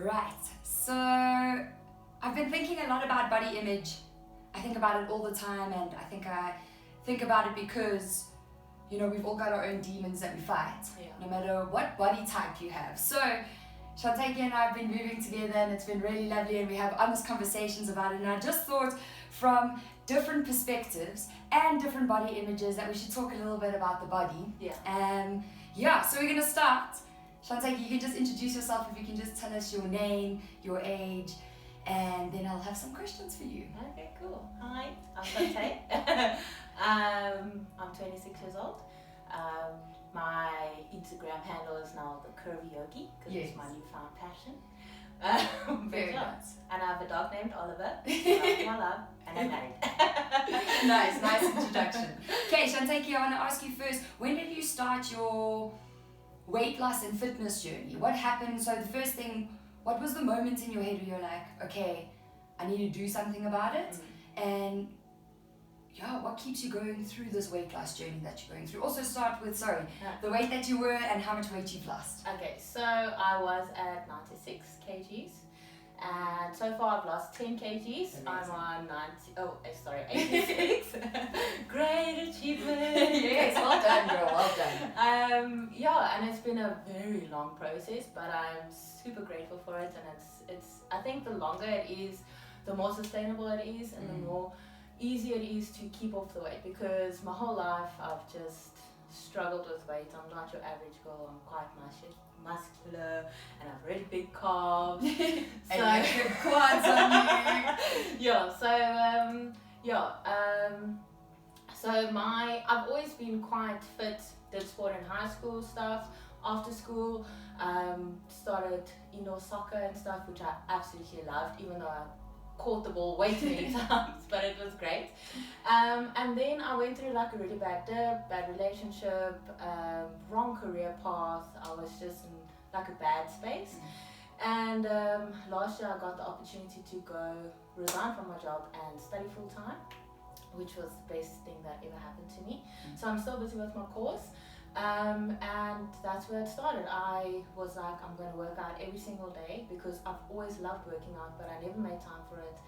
Right, so I've been thinking a lot about body image. I think about it all the time, and I think about it because, you know, we've all got our own demons that we fight, no matter what body type you have. So Chantè and I have been moving together, and it's been really lovely, and we have honest conversations about it. And I just thought, from different perspectives and different body images, that we should talk a little bit about the body. So we're gonna start. Chantè, you can just introduce yourself. If you can just tell us your name, your age, and then I'll have some questions for you. Okay, cool. Hi, I'm Chantè. I'm 26 years old. My Instagram handle is now the Curvy Yogi, because it's my newfound passion. Very nice. And I have a dog named Oliver, my love, and I'm married. Nice introduction. Okay, Chantè, I want to ask you first, when did you start your weight loss and fitness journey? What happened? So the first thing, what was the moment in your head where you're like, okay, I need to do something about it? And what keeps you going through this weight loss journey that you're going through? Also start with, the weight that you were and how much weight you've lost. Okay, so I was at 96 kgs. And so far I've lost 10 kgs. Amazing. I'm on 86. Great achievement. Yes, well done, girl, well done. And it's been a very long process, but I'm super grateful for it. And it's I think the longer it is, the more sustainable it is, and the more easier it is to keep off the weight, because my whole life I've just struggled with weight. I'm not your average girl. I'm quite muscular, and I've really big calves. And you have good quads on you. I've always been quite fit. Did sport in high school stuff. After school, started indoor soccer and stuff, which I absolutely loved, even though I caught the ball way too many times, but it was great. And then I went through like a really bad dip, bad relationship, wrong career path. I was just in like a bad space. And last year I got the opportunity to go resign from my job and study full time, which was the best thing that ever happened to me. So I'm still busy with my course. And that's where it started. I was like, I'm going to work out every single day, because I've always loved working out, but I never made time for it.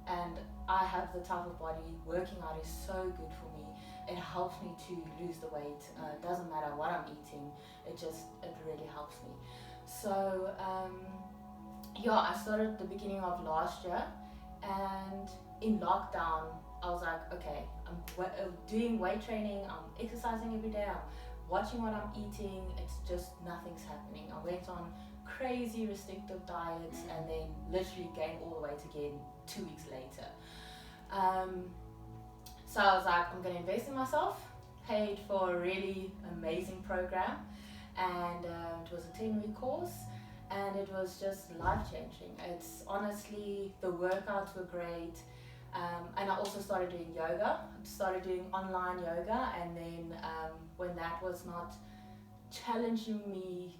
And I have the type of body, working out is so good for me. It helps me to lose the weight. It doesn't matter what I'm eating, it really helps me. So I started at the beginning of last year, and in lockdown I was like, okay, I'm doing weight training, I'm exercising every day, I'm watching what I'm eating, it's just nothing's happening. I went on crazy restrictive diets and then literally gained all the weight again 2 weeks later. So I was like, I'm going to invest in myself, paid for a really amazing program, and it was a 10-week course, and it was just life-changing. It's honestly, the workouts were great. And I also started doing yoga. Started doing online yoga, and then when that was not challenging me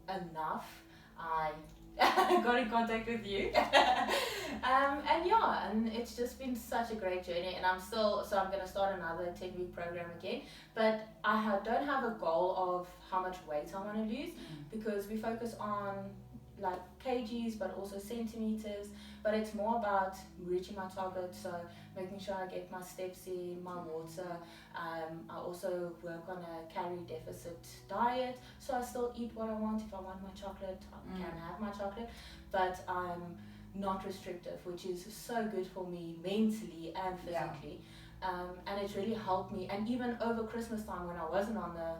enough, I got in contact with you. And it's just been such a great journey, and I'm going to start another 10-week program again. But I don't have a goal of how much weight I want to lose, because we focus on like kgs, but also centimeters. But it's more about reaching my target, so making sure I get my steps in, my water. I also work on a calorie deficit diet, so I still eat what I want. If I want my chocolate, I can have my chocolate, but I'm not restrictive, which is so good for me mentally and physically. And it's really helped me. And even over Christmas time, when I wasn't on the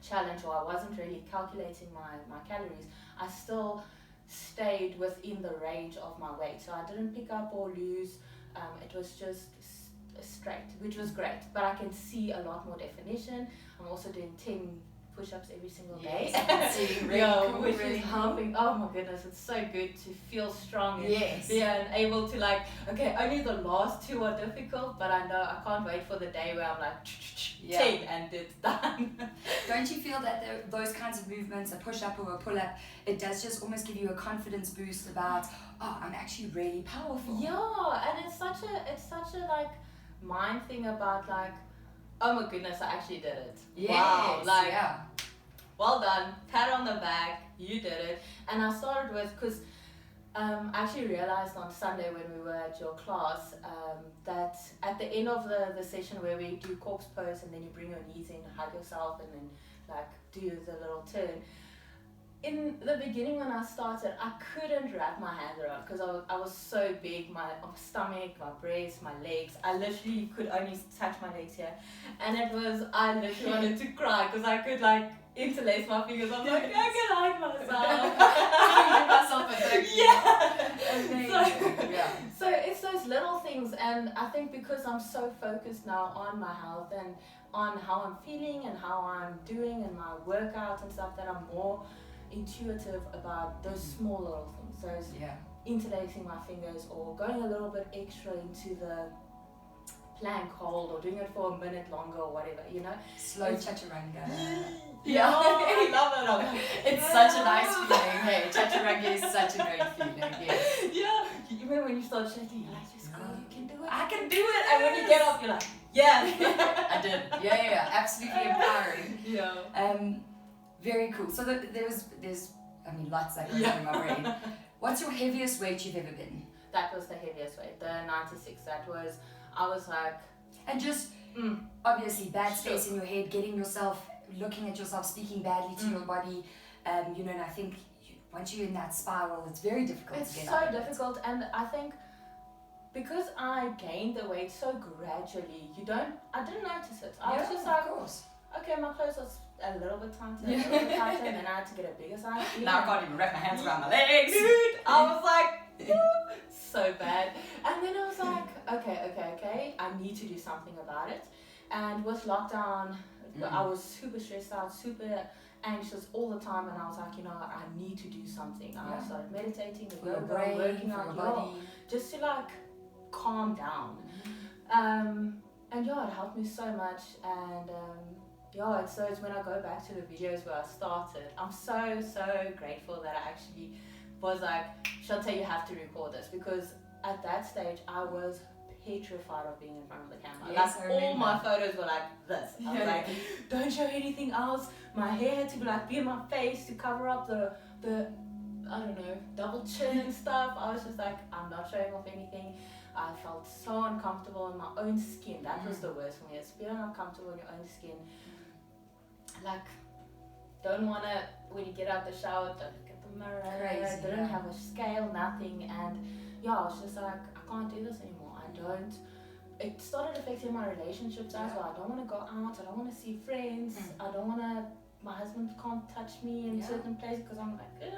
challenge, or I wasn't really calculating my calories, I still stayed within the range of my weight, so I didn't pick up or lose. It was just straight, which was great, but I can see a lot more definition. I'm also doing 10 push-ups every single day. Which is helping. Oh my goodness, it's so good to feel strong and able to like, okay, only the last 2 are difficult, but I know I can't wait for the day where I'm like 10 and it's done. Don't you feel that those kinds of movements, a push-up or a pull-up, it does just almost give you a confidence boost about, I'm actually really powerful? And it's such a like mind thing about like, oh my goodness, I actually did it. Yes, wow, like well done, pat on the back, you did it. And I started with, because I actually realized on Sunday when we were at your class that at the end of the session where we do corpse pose and then you bring your knees in, hug yourself, and then like do the little turn. In the beginning when I started, I couldn't wrap my hands around because I was so big, my stomach, my breast, my legs. I literally could only touch my legs here. And I literally wanted to cry because I could like interlace my fingers. I'm like, I can hug myself. I give myself a thank you. Yeah. Yeah. So it's those little things, and I think because I'm so focused now on my health and on how I'm feeling and how I'm doing and my workouts and stuff, that I'm more intuitive about those small little things, those interlacing my fingers or going a little bit extra into the plank hold or doing it for a minute longer or whatever, you know. Slow chaturanga. Yeah, I love it. It's such a nice feeling. Hey, chaturanga is such a great feeling. Yes. Yeah. You remember when you start shaking, you're like, just go, you can do it. I can do it. And when you get up, you're like, yeah. I did. Yeah. Absolutely empowering. Yeah. Very cool. So there's lots that goes in my brain. What's your heaviest weight you've ever been? That was the heaviest weight, the 96. I was like... And just, obviously, bad space in your head, looking at yourself, speaking badly to your body, and I think once you're in that spiral, it's very difficult to get out of it. It's so difficult, and I think because I gained the weight so gradually, I didn't notice it. I was just like, of course. Okay, my clothes was a little bit tighter, and then I had to get a bigger size. Now I can't even wrap my hands around my legs. Dude, I was like, so bad. And then I was like, okay, I need to do something about it. And with lockdown, I was super stressed out, super anxious all the time, and I was like, I need to do something. I started meditating, working out, just to like calm down. And it helped me so much. And so it's when I go back to the videos where I started, I'm so grateful that I actually was like, Chantè, you have to record this, because at that stage I was petrified of being in front of the camera. Yes, like all my photos were like this. I was like, don't show anything else. My hair had to be in my face to cover up the I don't know, double chin and stuff. I was just like, I'm not showing off anything. I felt so uncomfortable in my own skin. That was the worst for me. It's feeling uncomfortable in your own skin. Like, don't want to, when you get out the shower, don't look at the mirror. Crazy, didn't have a scale, nothing. And I was just like, I can't do this anymore. It started affecting my relationships as well. I don't want to go out. I don't want to see friends. I don't want to, my husband can't touch me in certain places because I'm like,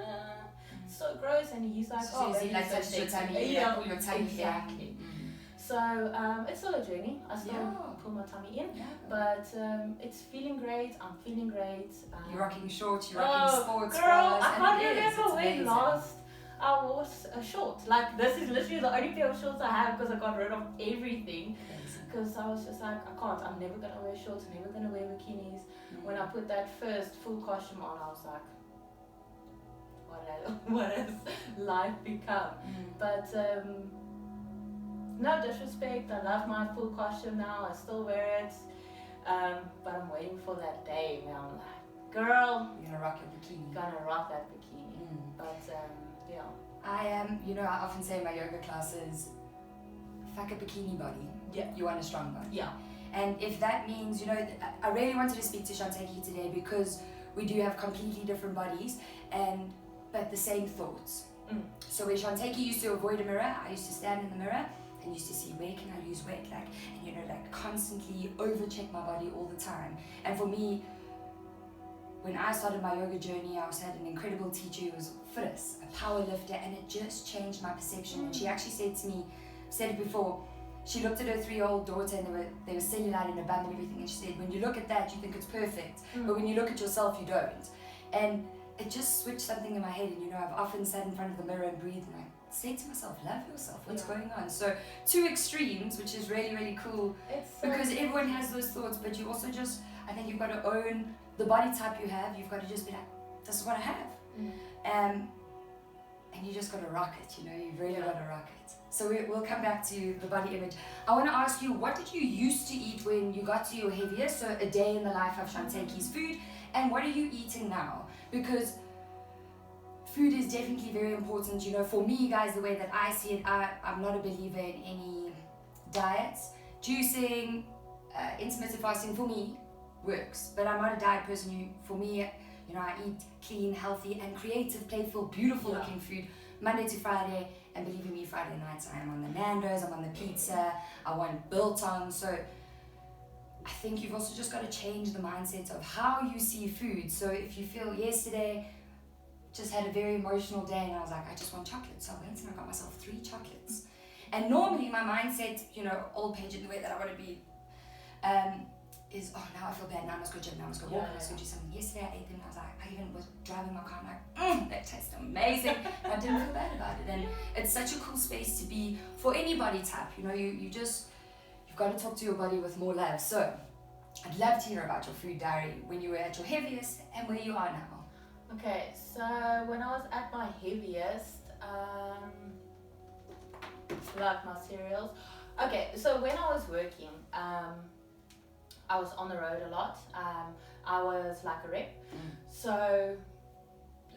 so gross. And he's like, he like touches your tummy, pull your tummy. Exactly. So it's still a journey. I still pull my tummy in, but it's feeling great. I'm feeling great. You're rocking shorts, you're rocking sports girl, bras. I can't remember when last I wore a short. Like, this is literally the only pair of shorts I have because I got rid of everything. Because I was just like, I can't. I'm never gonna wear shorts. I'm never gonna wear bikinis. When I put that first full costume on, I was like, what has life become? But no disrespect, I love my full costume now, I still wear it, but I'm waiting for that day where I'm like, girl, you're gonna rock your bikini. Gonna rock that bikini. But I am, I often say in my yoga classes, fuck a bikini body, you want a strong body. And if that means, I really wanted to speak to Chantè today because we do have completely different bodies, but the same thoughts. So where Chantè used to avoid a mirror, I used to stand in the mirror and used to see where can I lose weight, and constantly overcheck my body all the time. And for me, when I started my yoga journey, I had an incredible teacher who was Phyllis, a power lifter, and it just changed my perception. And she actually said to me, said it before, she looked at her 3-year-old daughter and they were cellulite in her bum and everything, and she said, when you look at that, you think it's perfect, but when you look at yourself, you don't. And it just switched something in my head, and I've often sat in front of the mirror and breathed, and I say to myself, love yourself, what's going on? So 2 extremes, which is really, really cool, because everyone has those thoughts, but you also just, I think you've got to own the body type you have. You've got to just be like, this is what I have. And you just got to rock it, you really got to rock it. So we'll come back to the body image. I want to ask you, what did you used to eat when you got to your heaviest? So a day in the life of Chantè's food, And what are you eating now? Because food is definitely very important. You know, for me, guys, the way that I see it, I'm not a believer in any diets. Juicing, intermittent fasting for me works, but I'm not a diet person. For me, you know, I eat clean, healthy, and creative, playful, beautiful looking food Monday to Friday. And believe me, Friday nights I am on the Nando's, I'm on the pizza, I want biltong. So I think you've also just got to change the mindset of how you see food. So if you feel yesterday, just had a very emotional day and I was like, I just want chocolate. So I went and I got myself 3 chocolates. And normally my mindset, you know, old Paige in the way that I want to be, is, oh, now I feel bad, now I must go gym, now I must go walk, I must go do something. Yesterday I ate them and I was like, I even was driving my car, I'm like, that tastes amazing. And I didn't feel bad about it. And it's such a cool space to be for any body type. You know, you've got to talk to your body with more love. So I'd love to hear about your food diary when you were at your heaviest and where you are now. Okay, so when I was at my heaviest, like my cereals. Okay, so when I was working, I was on the road a lot. I was like a rep, so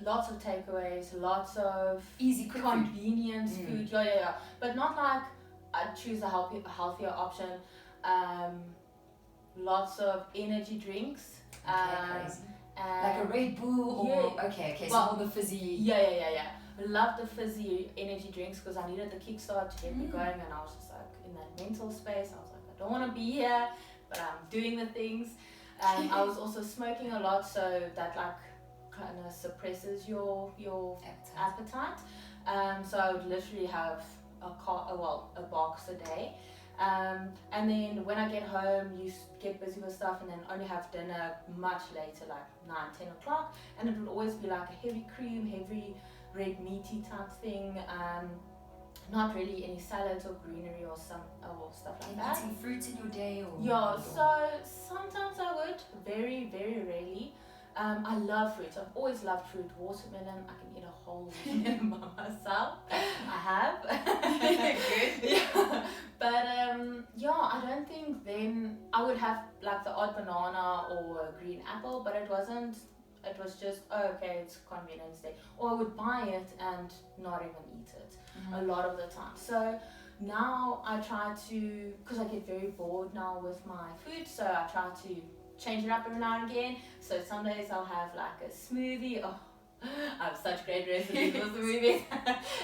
lots of takeaways, lots of easy, quick convenience food. Yeah. But not like I choose a healthier option. Lots of energy drinks. Crazy. Like a Red Bull or okay, so all the fizzy. Yeah. I love the fizzy energy drinks because I needed the kickstart to get me going, and I was just like in that mental space. I was like, I don't want to be here, but I'm doing the things. I was also smoking a lot, so that like kind of suppresses your appetite. So I would literally have a box a day. And then when I get home, you get busy with stuff and then only have dinner much later, like 9-10 o'clock, and it would always be like a heavy cream, heavy red meaty type thing, not really any salads or greenery or stuff like that. Eating fruits in your day or so sometimes I would, very very rarely. I love fruits. I've always loved fruit. Watermelon, I can eat a whole watermelon by myself. I have. Good. Yeah. But I don't think then I would have like the odd banana or a green apple, but it wasn't. It was just, it's convenience day. Or I would buy it and not even eat it a lot of the time. So now I try to, because I get very bored now with my food, so I try to change it up every now and again. So some days I'll have like a smoothie. Oh, I have such great recipes for smoothies.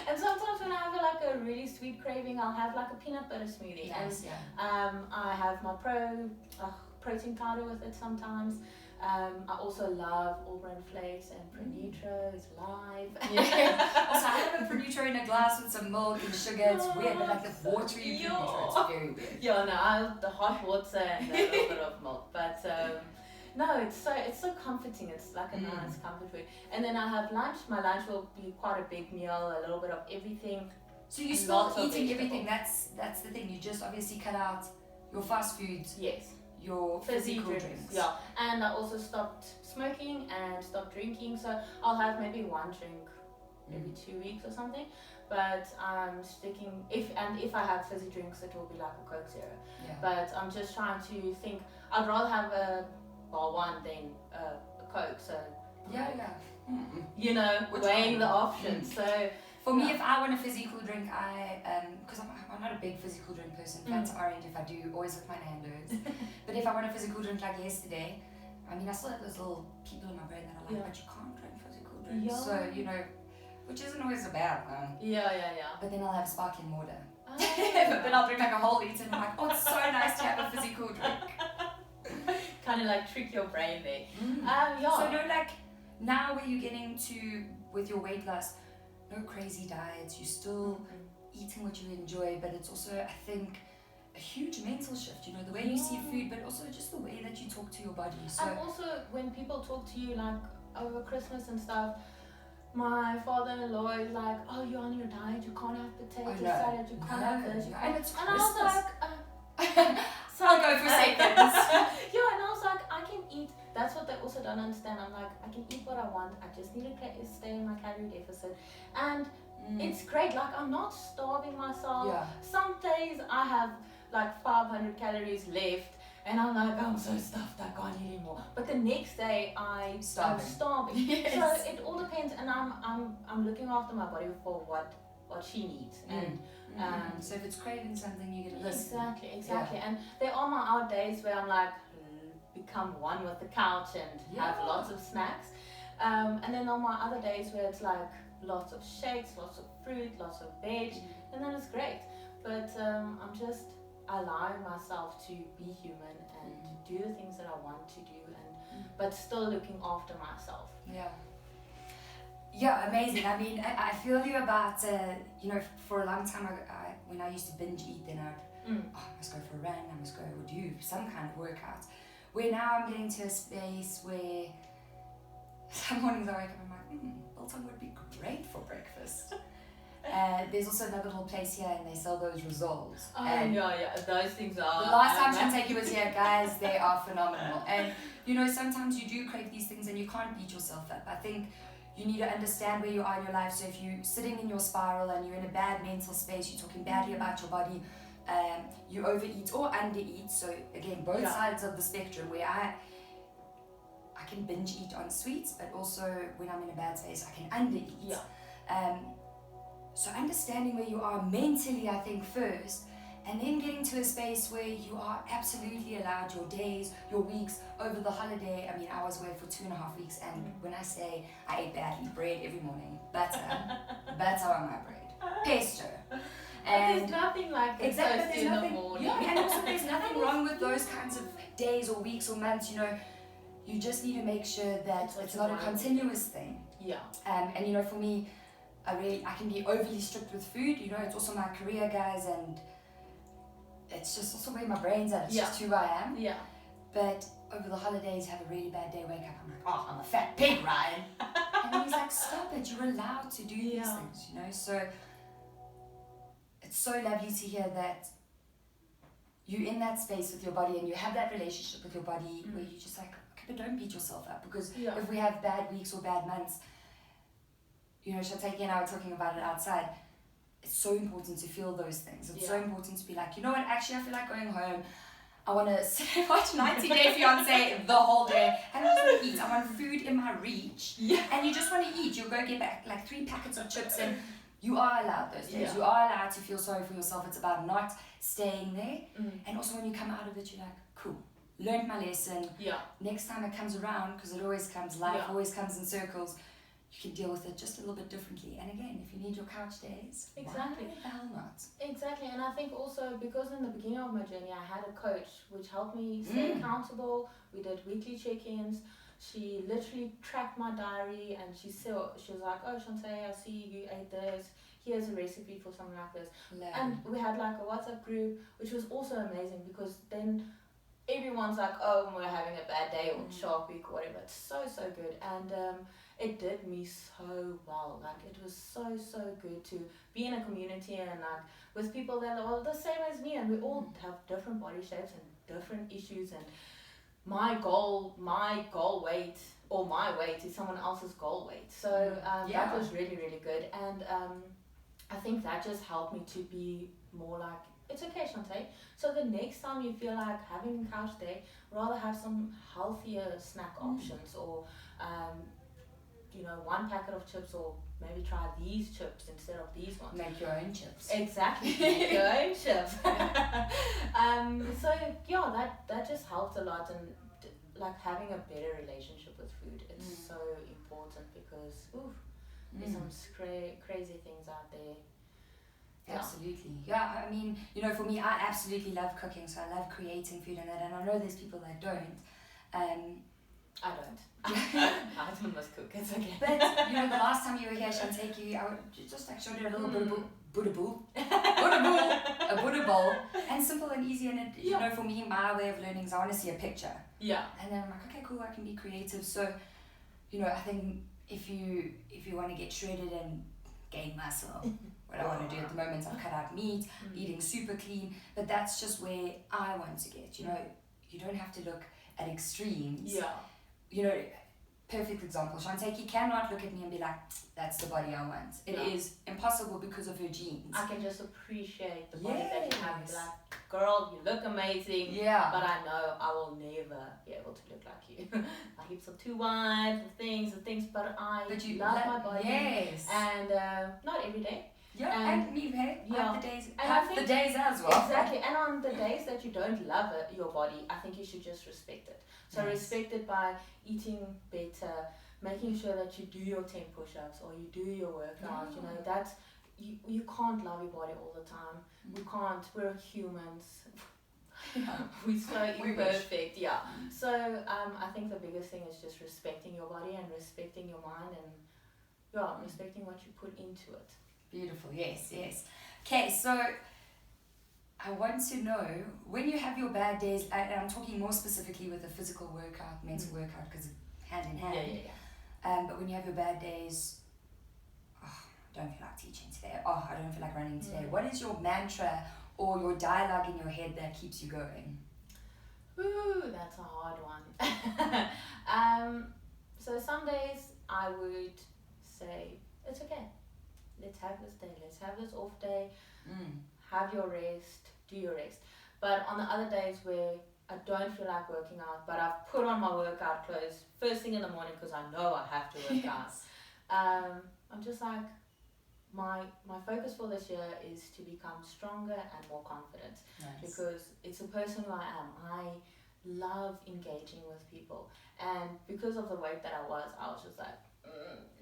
And sometimes when I have like a really sweet craving, I'll have like a peanut butter smoothie. Nice, and I have my protein powder with it sometimes. I also love all grain flakes and Pronutro is live. Yeah. Also, I have a Pronutro in a glass with some milk and sugar. It's weird, but like the watery Pronutro, it's very weird. Yeah, no, I have the hot water and a little bit of milk, but no, it's so comforting. It's like a nice comfort food. And then I have lunch. My lunch will be quite a big meal, a little bit of everything. So you're still eating everything. That's the thing. You just obviously cut out your fast foods. Yes. Your physical drinks. Yeah, and I also stopped smoking and stopped drinking, so I'll have maybe one drink every 2 weeks or something, but I'm sticking, if I have fizzy drinks, it will be like a Coke Zero. Yeah. But I'm just trying to think, I'd rather have one than a Coke, so you know, weighing the options. So for me, if I want a physical drink, because I'm not a big physical drink person, that's orange if I do, always with my Nando's. But if I want a physical drink like yesterday, I mean, I still have those little people in my brain that are like, but you can't drink physical drinks. Yeah. So, you know, which isn't always a bad thing. Yeah. But then I'll have sparkling water. But then I'll drink like a whole liter and I'm like, oh, it's so nice to have a physical drink. Kind of like trick your brain there. So, no, like, now where you're getting to, with your weight loss, no crazy diets, you're still eating what you enjoy, but it's also, I think, a huge mental shift, you know, the way you see food, but also just the way that you talk to your body. So, and also when people talk to you like over Christmas and stuff, my father-in-law is like, oh, you're on your diet, you can't have potato salad, you can't have this, and it's and I was like, so I'll go for seconds. Yeah, and I was like, I can eat. That's what they also don't understand. I'm like, I can eat what I want. I just need to stay in my calorie deficit, and it's great. Like, I'm not starving myself. Yeah. Some days I have like 500 calories left, And I'm like, I'm so stuffed, I can't eat anymore. But the next day, I'm starving. Yes. So it all depends, and I'm looking after my body for what she needs. And so if it's craving something, you get listen. Exactly. Yeah. And there are my out days where I'm like, become one with the couch and have lots of snacks. And then on my other days where it's like lots of shakes, lots of fruit, lots of veg, and then it's great. But I'm just allowing myself to be human and do the things that I want to do, and but still looking after myself. Yeah, amazing. I mean, I feel you about, for a long time, when I used to binge eat, then I must go for a run, I must go or do some kind of workout. Where now I'm getting to a space where some mornings I wake up and I'm like, biltong would be great for breakfast. There's also another little place here and they sell those rissoles. Those things are... The last time Chantè was here, guys, they are phenomenal. And, sometimes you do crave these things and you can't beat yourself up. I think you need to understand where you are in your life. So if you're sitting in your spiral and you're in a bad mental space, you're talking badly about your body, you overeat or undereat. So again, both sides of the spectrum where I can binge eat on sweets, but also when I'm in a bad space, I can undereat. So understanding where you are mentally, I think, first, and then getting to a space where you are absolutely allowed your days, your weeks, over the holiday. I mean, I was away for 2.5 weeks, and when I say I ate badly, bread every morning, butter on my bread, pesto. And there's nothing like a toast in the morning. And also there's nothing wrong with those kinds of days or weeks or months, you just need to make sure that it's not a continuous thing. And for me, I can be overly strict with food, it's also my career, guys, and it's just also where my brain's at, it's just who I am. But over the holidays, have a really bad day, wake up, I'm like, I'm a fat pig, Ryan. And then he's like, stop it, you're allowed to do these things, So it's so lovely to hear that you're in that space with your body and you have that relationship with your body where you're just like, okay, but don't beat yourself up, because if we have bad weeks or bad months, Chantè and I were talking about it outside, it's so important to feel those things. It's so important to be like, you know what, actually I feel like going home, I want to sit and watch 90 Day Fiancé the whole day, and I just want to eat. I want food in my reach, and you just want to eat. You'll go get back like 3 packets of chips, and you are allowed those days. You are allowed to feel sorry for yourself. It's about not staying there. And also when you come out of it, you're like, cool, learned my lesson. Next time it comes around, because it always comes, life always comes in circles, you can deal with it just a little bit differently. And again, if you need your couch days, why the hell not? Exactly. And I think also because in the beginning of my journey, I had a coach which helped me stay accountable. We did weekly check-ins. She literally tracked my diary, and she was like, oh, Chantè, I see you ate this. Here's a recipe for something like this. And we had like a WhatsApp group, which was also amazing, because then everyone's like, oh, we're having a bad day or shark week or whatever. It's so good. And it did me so well. Like, it was so good to be in a community and like with people that are the same as me, and we all have different body shapes and different issues, and my goal weight or my weight is someone else's goal weight. So that was really good. And I think that just helped me to be more like, it's okay, Chantè. So the next time you feel like having a couch day, rather have some healthier snack options, or 1 packet of chips, or maybe try these chips instead of these ones. Make your own chips. Exactly, make your own chips. So that just helped a lot, and like having a better relationship with food. It's so important, because there's some crazy things out there. Absolutely. Yeah, I mean, for me, I absolutely love cooking, so I love creating food and that, and I know there's people that don't. I don't. I must cook, it's okay. But, the last time you were here, Chantè, I just like showed her a little Buddha bowl, and simple and easy, and it, for me, my way of learning is I want to see a picture. And then I'm like, okay, cool, I can be creative. So, I think if you want to get shredded and gain muscle, what I want to do at the moment, I've cut out meat, eating super clean, but that's just where I want to get. You don't have to look at extremes. perfect example. Chantè cannot look at me and be like, that's the body I want. It is impossible because of her genes. I can just appreciate the body that you have. Be like, girl, you look amazing. Yeah. But I know I will never be able to look like you. My hips are too wide and things, but you love my body. Yes. And not every day. Yeah, and me, hey? Yeah. Have the days as well. Exactly. And on the days that you don't love your body, I think you should just respect it. So respect it by eating better, making sure that you do your 10 push-ups or you do your workout. You know, that's you can't love your body all the time. We can't. We're humans. We're so imperfect. Yeah. So I think the biggest thing is just respecting your body and respecting your mind and respecting what you put into it. Beautiful. Yes. Okay, so I want to know, when you have your bad days, and I'm talking more specifically with a physical workout, mental workout, because hand in hand. But when you have your bad days, I don't feel like teaching today. I don't feel like running today. What is your mantra or your dialogue in your head that keeps you going? Ooh, that's a hard one. So some days I would say, it's okay. Let's have this day. Let's have this off day. Have your rest. Do your rest. But on the other days where I don't feel like working out, but I've put on my workout clothes first thing in the morning because I know I have to work out. I'm just like, my focus for this year is to become stronger and more confident. Because it's the person who I am. I love engaging with people, and because of the weight that I was just like,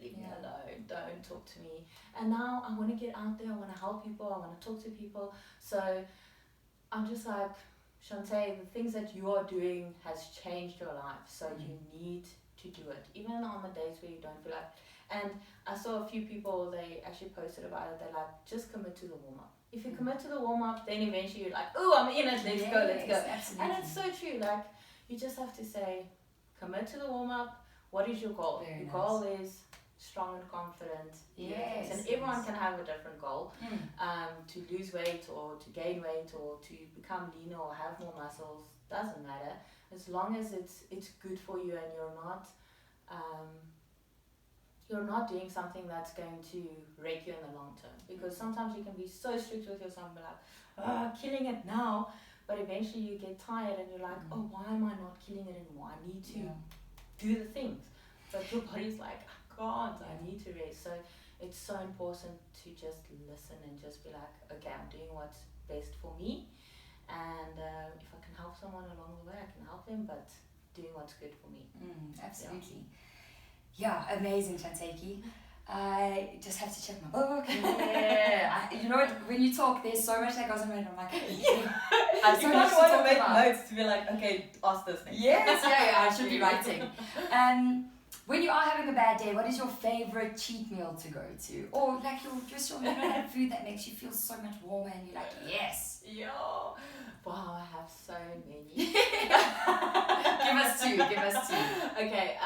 leave me alone, don't talk to me. And now I want to get out there, I want to help people, I want to talk to people. So I'm just like, Chantè, the things that you are doing has changed your life, so you need to do it, even on the days where you don't feel like. And I saw a few people, they actually posted about it, they're like, just commit to the warm-up. If you commit to the warm-up, then eventually you're like, oh, I'm in it, let's go. Absolutely. And it's so true, like, you just have to say, commit to the warm-up. What is your goal? Your goal is strong and confident. Yes. And everyone can have a different goal. To lose weight or to gain weight or to become leaner or have more muscles, doesn't matter. As long as it's good for you and you're not doing something that's going to wreck you in the long term. Because sometimes you can be so strict with yourself and be like, killing it now. But eventually you get tired and you're like, why am I not killing it anymore? I need to do the things. But your body's like, I can't, I need to rest. So it's so important to just listen and just be like, okay, I'm doing what's best for me. And if I can help someone along the way, I can help them, but doing what's good for me. Absolutely. Yeah, amazing, Chantè. I just have to check my book. You know what? When you talk, there's so much that goes on, and I'm like, I so much want to make notes to be like, okay, ask this thing. Yes, I should be writing. When you are having a bad day, what is your favorite cheat meal to go to, or like your that food that makes you feel so much warmer and you're like, yes? Wow, I have so many. Give us two. Okay.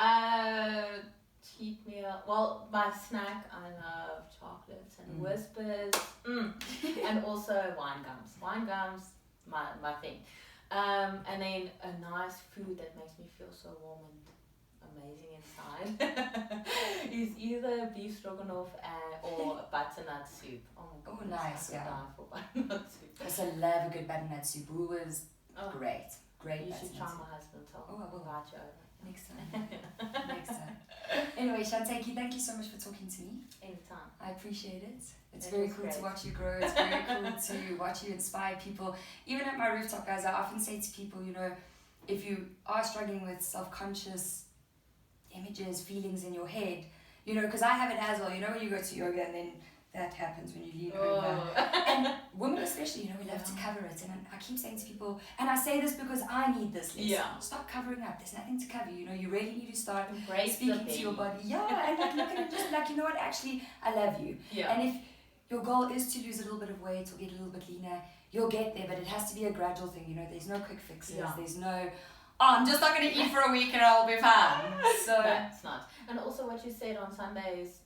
Cheat meal. Well, my snack, I love chocolates and whispers, and also wine gums. Wine gums, my thing. And then a nice food that makes me feel so warm and amazing inside is either beef stroganoff or butternut soup. Oh my god! Oh, nice, I die for butternut soup. I also love a good butternut soup. It was great. You should try my husband's. I will invite you over. Next time. Anyway, Chantè, thank you so much for talking to me. Anytime. I appreciate it. It's very cool to watch you grow. It's very cool to watch you inspire people. Even at my rooftop, guys, I often say to people, if you are struggling with self-conscious images, feelings in your head, because I have it as well, when you go to yoga and then that happens when you lean over. And women especially, we love to cover it. And I keep saying to people, and I say this because I need this lesson. Stop covering up. There's nothing to cover. You really need to start speaking to your body. And look at it just like, you know what, actually, I love you. And if your goal is to lose a little bit of weight or get a little bit leaner, you'll get there, but it has to be a gradual thing. There's no quick fixes. There's no, I'm just not going to eat for a week and I'll be fine. So that's not. And also what you said on Sundays,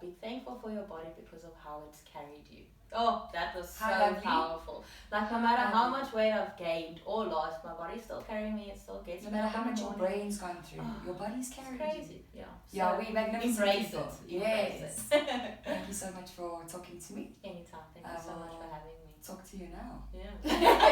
be thankful for your body because of how it's carried you. Oh, that was so How lovely. powerful. Like, no matter how much weight I've gained or lost, my body's still carrying me. It still gets No me matter up how in the much your morning. brain's gone through, your body's It's carried crazy. you. Yeah. Yeah, So we magnificent embrace people. it. Embrace Yes. it. Thank you so much for talking to me. Anytime. Thank you so much for having me. Talk to you now. Yeah.